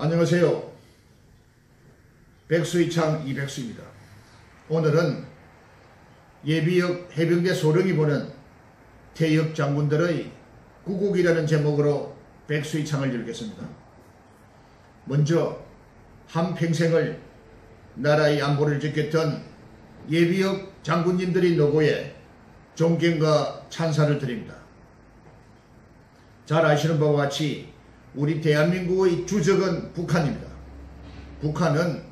안녕하세요. 백수이창 이백수입니다. 오늘은 예비역 해병대 소령이 보는 퇴역 장군들의 구국이라는 제목으로 백수이창을 열겠습니다. 먼저 한평생을 나라의 안보를 지켰던 예비역 장군님들의 노고에 존경과 찬사를 드립니다. 잘 아시는 바와 같이 우리 대한민국의 주적은 북한입니다. 북한은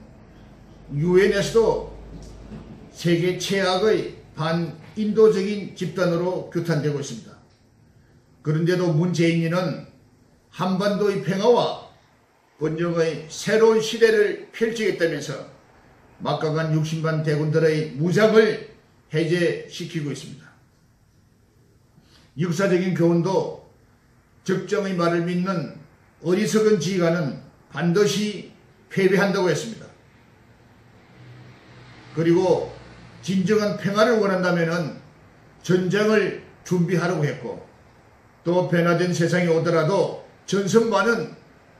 유엔에서도 세계 최악의 반인도적인 집단으로 규탄되고 있습니다. 그런데도 문재인이는 한반도의 평화와 번영의 새로운 시대를 펼치겠다면서 막강한 60만 대군들의 무장을 해제시키고 있습니다. 역사적인 교훈도 적정의 말을 믿는 어리석은 지휘관은 반드시 패배한다고 했습니다. 그리고 진정한 평화를 원한다면 전쟁을 준비하라고 했고, 또 변화된 세상이 오더라도 전선만은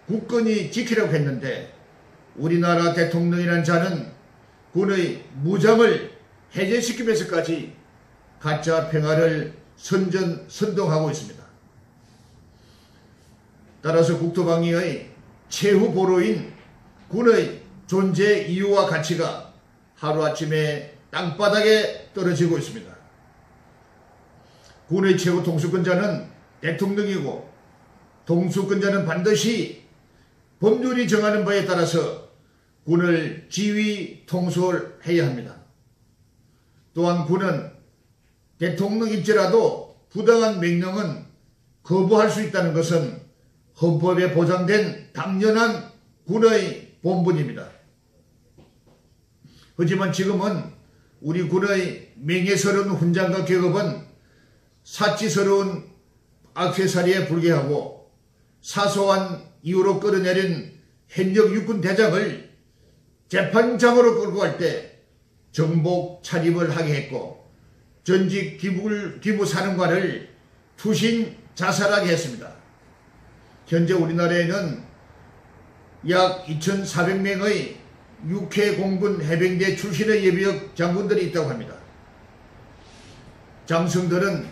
굳건히 지키라고 했는데, 우리나라 대통령이라는 자는 군의 무장을 해제시키면서까지 가짜 평화를 선동하고 있습니다. 따라서 국토방위의 최후 보루인 군의 존재 이유와 가치가 하루아침에 땅바닥에 떨어지고 있습니다. 군의 최고 통수권자는 대통령이고, 통수권자는 반드시 법률이 정하는 바에 따라서 군을 지휘 통솔해야 합니다. 또한 군은 대통령일지라도 부당한 명령은 거부할 수 있다는 것은 헌법에 보장된 당연한 군의 본분입니다. 하지만 지금은 우리 군의 명예스러운 훈장과 계급은 사치스러운 액세서리에 불과하고, 사소한 이유로 끌어내린 현역 육군 대장을 재판장으로 끌고 갈 때 정복 차림을 하게 했고, 전직 기무사령관을 투신 자살하게 했습니다. 현재 우리나라에는 약 2,400명의 육해 공군 해병대 출신의 예비역 장군들이 있다고 합니다. 장성들은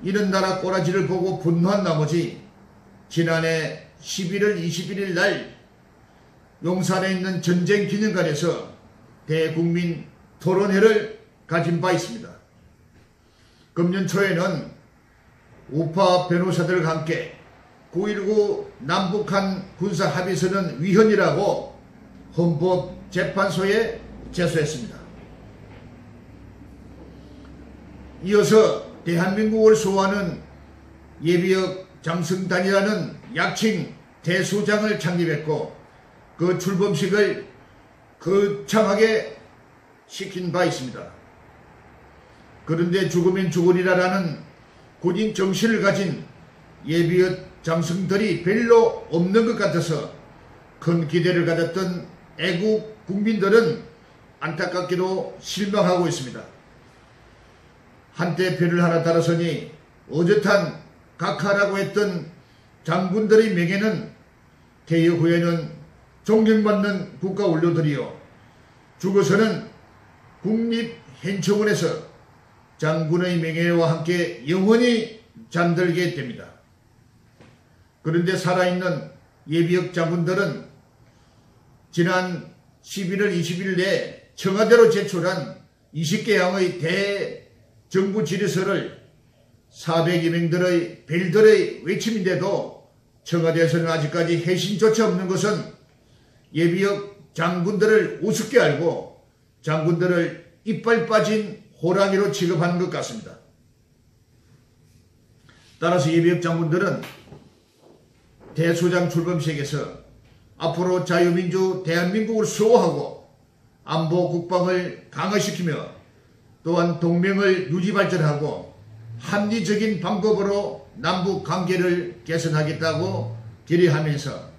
이런 나라 꼬라지를 보고 분노한 나머지 지난해 11월 21일 날 용산에 있는 전쟁기념관에서 대국민 토론회를 가진 바 있습니다. 금년 초에는 우파 변호사들과 함께 9.19 남북한 군사합의서는 위헌이라고 헌법재판소에 제소했습니다. 이어서 대한민국을 수호하는 예비역 장성단이라는 약칭 대수장을 창립했고, 그 출범식을 거창하게 시킨 바 있습니다. 그런데 죽으면 죽으리라라는 군인 정신을 가진 예비역 장성들이 별로 없는 것 같아서 큰 기대를 가졌던 애국 국민들은 안타깝게도 실망하고 있습니다. 한때 별을 하나 달아서니 어젓한 각하라고 했던 장군들의 명예는 퇴역 후에는 존경받는 국가훈련들이요, 죽어서는 국립현충원에서 장군의 명예와 함께 영원히 잠들게 됩니다. 그런데 살아있는 예비역 장군들은 지난 11월 20일에 청와대로 제출한 20개항의 대정부 질의서를 400여 명들의 벨들의 외침인데도 청와대에서는 아직까지 해신조차 없는 것은 예비역 장군들을 우습게 알고 장군들을 이빨 빠진 호랑이로 취급하는 것 같습니다. 따라서 예비역 장군들은 대수장 출범식에서 앞으로 자유민주 대한민국을 수호하고 안보 국방을 강화시키며, 또한 동맹을 유지발전하고 합리적인 방법으로 남북 관계를 개선하겠다고 결의하면서,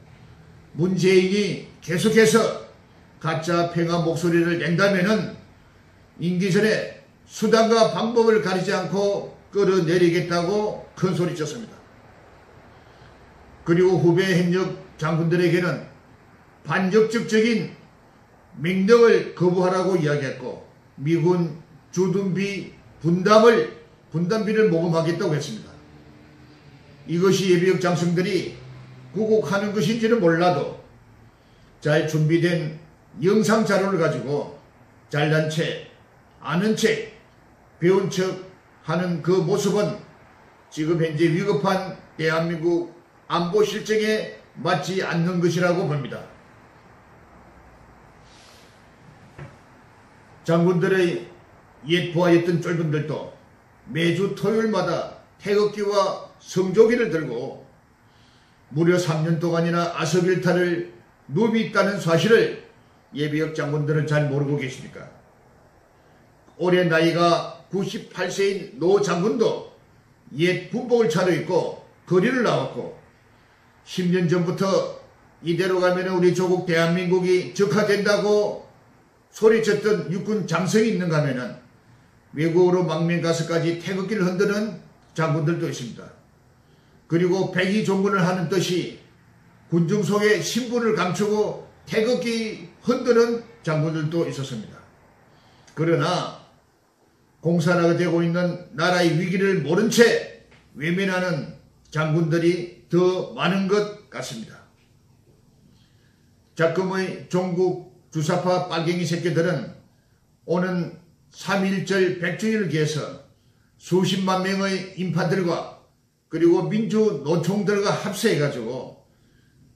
문재인이 계속해서 가짜 평화 목소리를 낸다면은 임기 전에 수단과 방법을 가리지 않고 끌어내리겠다고 큰소리쳤습니다. 그리고 후배 현역 장군들에게는 반역적적인 명령을 거부하라고 이야기했고 미군 주둔비 분담비를 모금하겠다고 했습니다. 이것이 예비역 장성들이 구국하는 것인지는 몰라도 잘 준비된 영상 자료를 가지고 잘난 체, 아는 체, 배운 척 하는 그 모습은 지금 현재 위급한 대한민국 안보 실정에 맞지 않는 것이라고 봅니다. 장군들의 옛 부하였던 쫄분들도 매주 토요일마다 태극기와 성조기를 들고 무려 3년 동안이나 아석일탈을 누비있다는 사실을 예비역 장군들은 잘 모르고 계십니까? 올해 나이가 98세인 노 장군도 옛 군복을 차려입고 거리를 나왔고 10년 전부터 이대로 가면 우리 조국 대한민국이 적화된다고 소리쳤던 육군 장성이 있는가 하면은 외국으로 망명 가서까지 태극기를 흔드는 장군들도 있습니다. 그리고 백의종군을 하는 뜻이 군중 속에 신분을 감추고 태극기 흔드는 장군들도 있었습니다. 그러나 공산화가 되고 있는 나라의 위기를 모른 채 외면하는 장군들이 더 많은 것 같습니다. 작금의 종국 주사파 빨갱이 새끼들은 오는 3.1절 100주년을 기해서 수십만 명의 인파들과 그리고 민주노총들과 합세해가지고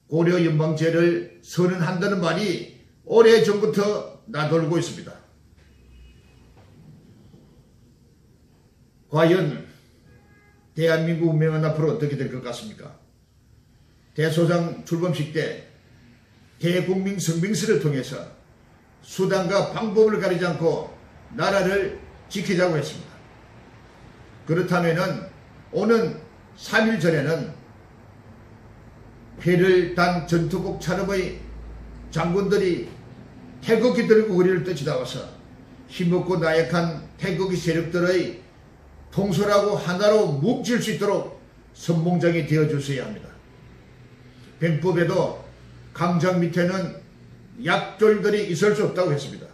고려연방제를 선언한다는 말이 오래전부터 나돌고 있습니다. 과연 대한민국 운명은 앞으로 어떻게 될 것 같습니까? 대소장 출범식 때 대국민 성명서를 통해서 수단과 방법을 가리지 않고 나라를 지키자고 했습니다. 그렇다면 오는 3일 전에는 회를 단 전투복 차림의 장군들이 태극기 들고 거리를 떠치다와서 힘없고 나약한 태극기 세력들의 통솔하고 하나로 뭉칠 수 있도록 선봉장이 되어주셔야 합니다. 병법에도 강장 밑에는 약졸들이 있을 수 없다고 했습니다.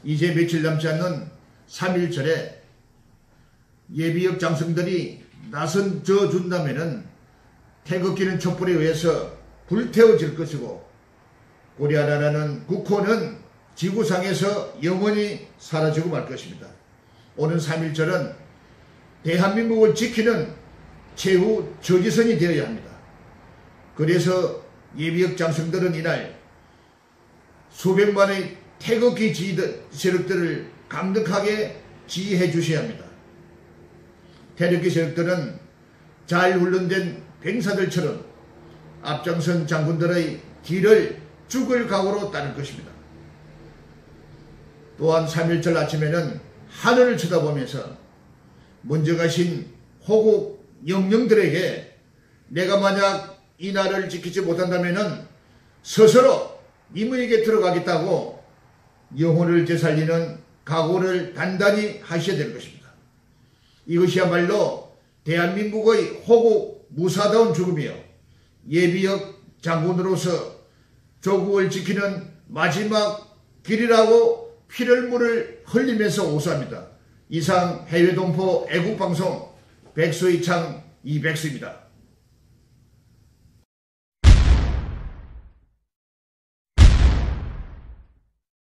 이제 며칠 남지 않는 3.1절에 예비역 장성들이 나선 져준다면은 태극기는 촛불에 의해서 불태워질 것이고 고려나라는 국호는 지구상에서 영원히 사라지고 말 것입니다. 오는 3.1절은 대한민국을 지키는 최후 저지선이 되어야 합니다. 그래서 예비역 장성들은 이날 수백만의 태극기 세력들을 강력하게 지휘해 주셔야 합니다. 태극기 세력들은 잘 훈련된 병사들처럼 앞장선 장군들의 뒤를 죽을 각오로 따를 것입니다. 또한 3.1절 아침에는 하늘을 쳐다보면서 먼저 가신 호국 영령들에게 내가 만약 이 나라를 지키지 못한다면 스스로 임의 곁으로 가겠다고 영혼을 되살리는 각오를 단단히 하셔야 될 것입니다. 이것이야말로 대한민국의 호국 무사다운 죽음이요 예비역 장군으로서 조국을 지키는 마지막 길이라고 피를 흘리면서 오수합니다. 이상 해외동포 애국방송 백수의 창 이백수입니다.